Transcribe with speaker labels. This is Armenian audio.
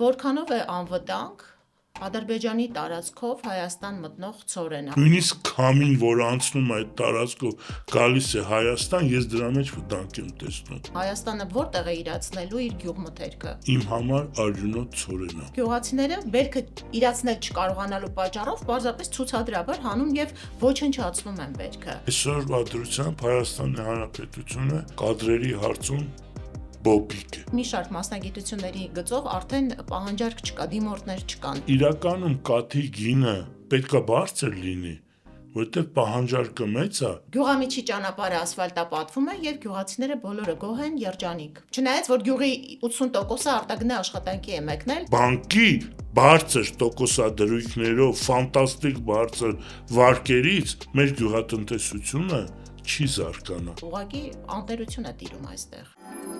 Speaker 1: Որքանով է անվտանգ Ադրբեջանի տարածքով Հայաստան մտնող ցորենը։
Speaker 2: Նույնիսկ քամին, որ անցնում է այդ տարածքով, գալիս է Հայաստան, ես դրա մեջ վտանգ եմ տեսնում։
Speaker 1: Հայաստանը որտեղ է իրացնելու իր գյուղմթերքը։
Speaker 2: Իմ համար արյունոտ ցորենը։
Speaker 1: Գյուղացիները բերքը իրացնել չկարողանալու պատճառով պարզապես ցուցադրաբար հանում եւ ոչնչացնում են բերքը։
Speaker 2: Այսօրվա դրությամբ Հայաստանի Հանրապետությունը կադրերի հարցում բոբիկ է։
Speaker 1: Մի շարք մասնագիտությունների գծով արդեն պահանջարկ չկա, դիմորդներ չկան։
Speaker 2: Իրականում կաթի գինը պետքա բարձր լինի, որտեղ պահանջարկը մեծ է։
Speaker 1: Գյուղամիջի ճանապարհը ասֆալտապատվում է եւ գյուղացիները բոլորը գոհ են, երջանիկ։ Չնայած որ գյուղի 80%-ը արտագնա աշխատանքի է մեկնել,
Speaker 2: Բանկի բարձր տոկոսադրույքներով, ֆանտաստիկ բարձր վարկերից մեր գյուղատնտեսությունը չի զարգանա։
Speaker 1: ուղղակի անտերություն է տիրում այստեղ։